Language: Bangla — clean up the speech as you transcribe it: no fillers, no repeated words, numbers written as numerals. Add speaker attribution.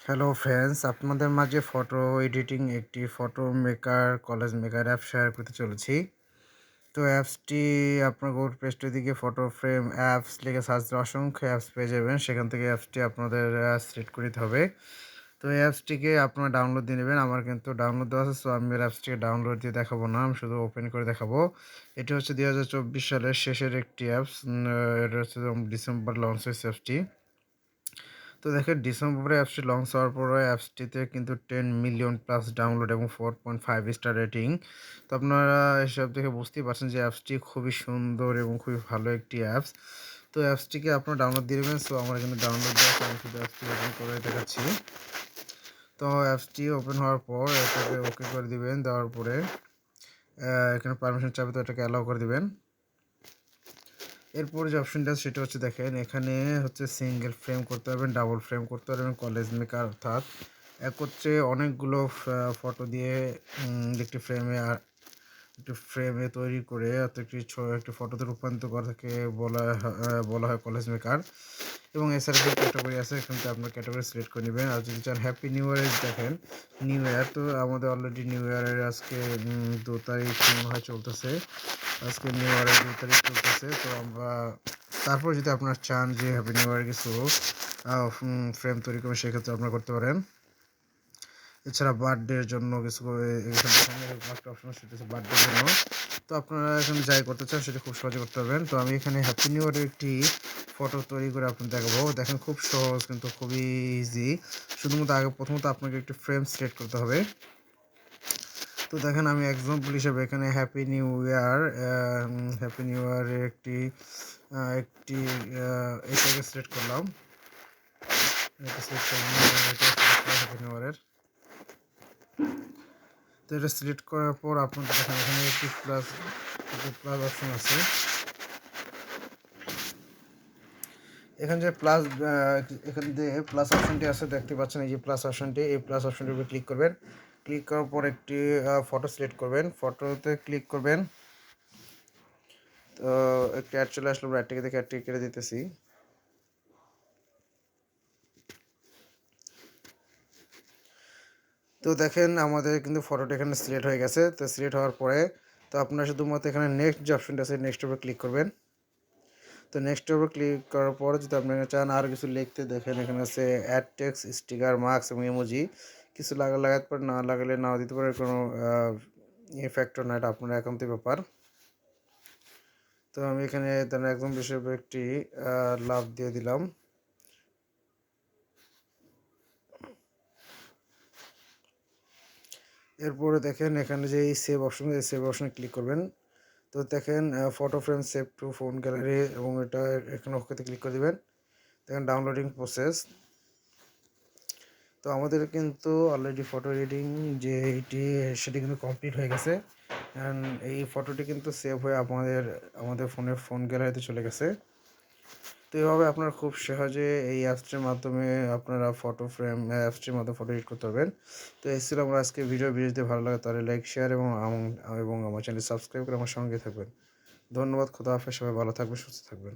Speaker 1: হ্যালো ফ্রেন্ডস, আপনাদের মাঝে ফটো এডিটিং একটি photo maker college maker app share করতে চলেছি। তো অ্যাপসটি আপনার গুগল প্লে স্টোর দিকে ফটো ফ্রেম অ্যাপস লিখে সার্চ দিলে অসংখ্য অ্যাপস পেয়ে যাবেন। সেখান থেকে অ্যাপসটি আপনাদের সিলেক্ট করে নিতে হবে। তো এই অ্যাপসটিকে আপনারা ডাউনলোড দিয়ে নেবেন। আমার কিন্তু ডাউনলোড দেওয়া আছে, সো আমি এর অ্যাপসটিকে ডাউনলোড দিয়ে দেখাবো না, আমি শুধু ওপেন করে দেখাবো। এটি হচ্ছে 2024 সালের শেষের একটি অ্যাপস। এটা হচ্ছে ডিসেম্বর লঞ্চ হয়েছে অ্যাপসটি। তো দেখেন ডিসেম্বরে অ্যাপসটি লঞ্চ হওয়ার পরে অ্যাপসটিতে কিন্তু 10 মিলিয়ন প্লাস ডাউনলোড এবং 4.5 স্টার রেটিং। তো আপনারা এসব দেখে বুঝতেই পারছেন যে অ্যাপসটি খুবই সুন্দর এবং খুবই ভালো একটি অ্যাপস। তো অ্যাপসটিকে আপনারা ডাউনলোড দিয়ে নেবেন। সো আমার এখানে ডাউনলোড দেওয়া আছে, আমি শুধু অ্যাপসটি ওপেন করে দেখাচ্ছি। তো অ্যাপসটি ওপেন হওয়ার পর এটাকে ওকে করে দিবেন। দেওয়ার পরে এখানে পারমিশন চাইবে, তো এটাকে অ্যালাউ করে দিবেন। এরপর যে অপশনটা আছে সেটা হচ্ছে দেখেন এখানে হচ্ছে সিঙ্গেল ফ্রেম করতে পারবেন, ডাবল ফ্রেম করতে পারবেন, কলেজ মেকার অর্থাৎ একত্রে অনেকগুলো ফটো দিয়ে একটি ফ্রেমে তৈরি করে অর্থাৎ একটি ফটোতে রূপান্তর করাকে বলা হয় কলেজ মেকার। এবং এছাড়া যে ক্যাটাগরি আছে এখান থেকে আপনার ক্যাটাগরি সিলেক্ট করে নেবেন। আর যদি চান হ্যাপি নিউ ইয়ারের দেখেন নিউ ইয়ার, তো আমাদের অলরেডি নিউ ইয়ারের আজকে 2 তারিখ মনে হয় চলতেছে। আজকে নিউ ইয়ারের 2 তারিখ চলতেছে। তো আমরা তারপর যদি আপনারা চান যে হ্যাপি নিউ ইয়ার কিছু ফ্রেম তৈরি করবেন, সেক্ষেত্রে আপনারা করতে পারেন। এছাড়া বার্থডের জন্য কিছু এখানে একটা অপশন সেটা হচ্ছে বার্থডের জন্য। তো আপনারা এখানে যাই করতে চান সেটা খুব সহজে করতে পারবেন। তো আমি এখানে হ্যাপি নিউ ইয়ারের একটি ফটো তৈরি করে আপনাদের দেখাবো। দেখেন খুব সহজ কিন্তু খুবই ইজি। শুধুমাত্র প্রথমত আপনাকে একটি ফ্রেম সিলেক্ট করতে হবে। তো দেখেন আমি এক্সাম্পল হিসেবে এখানে হ্যাপি নিউ ইয়ারের একটি একটি এটাকে সিলেক্ট করলাম। হ্যাপি নিউ ইয়ারের, তো এটা সিলেক্ট করার পর আপনাদের দেখেন এখানে একটি প্লাস অপশন আছে। এখানে যে এখানে যে প্লাস অপশনটি আছে দেখতে পাচ্ছেন, এই যে প্লাস অপশনটি, এই প্লাস অপশনটির উপরে ক্লিক করবেন। ক্লিক করার পর একটি ফটো সিলেক্ট করবেন, ফটোতে ক্লিক করবেন। তো একটি অ্যাড চলে আসলো, অ্যাডটিকে দেখে অ্যাডটি কেটে দিতেছি। তো দেখেন আমাদের কিন্তু ফটোটা এখানে সিলেক্ট হয়ে গেছে। তো সিলেক্ট হওয়ার পরে তো আপনারা শুধুমাত্র এখানে নেক্সট যে অপশনটা আছে নেক্সট উপরে ক্লিক করবেন। তো নেক্সটের উপর ক্লিক করার পর যদি আপনারা চান আর কিছু লিখতে, দেখেন এখানে আছে অ্যাড টেক্সট, স্টিকার, মার্কস এবং ইমোজি। কিছু লাগাতে পারেন, না লাগালে নাও দিতে পারে, কোনো ফ্যাক্টর না, এটা আপনার একান্তই ব্যাপার। তো আমি এখানে একদম হিসেবে একটি লাভ দিয়ে দিলাম। এরপরে দেখেন এখানে যে এই সেভ অপশন, এই সেভ অপশনে ক্লিক করবেন। তো দেখেন photo frame save two phone gallery, এবং এটা এখানে ওকেতে ক্লিক করে দেবেন। দেখেন ডাউনলোডিং প্রসেস। তো আমাদের কিন্তু অলরেডি ফটো এডিটিং যে সেটি কিন্তু কমপ্লিট হয়ে গেছে। অ্যান্ড এই ফটোটি কিন্তু সেভ হয়ে আমাদের ফোন গ্যালারিতে চলে গেছে। তো এইভাবে আপনারা খুব সহজে এই অ্যাপসটির মাধ্যমে আপনারা অ্যাপসটির মাধ্যমে ফটো এডিট করতে পারবেন। তো এই ছিল আমার আজকে ভিডিও যদি ভালো লাগে তাহলে লাইক, শেয়ার এবং আমার চ্যানেল সাবস্ক্রাইব করে আমার সঙ্গে থাকবেন। ধন্যবাদ, খোদা হাফেজ, সবাই ভালো থাকবেন, সুস্থ থাকবেন।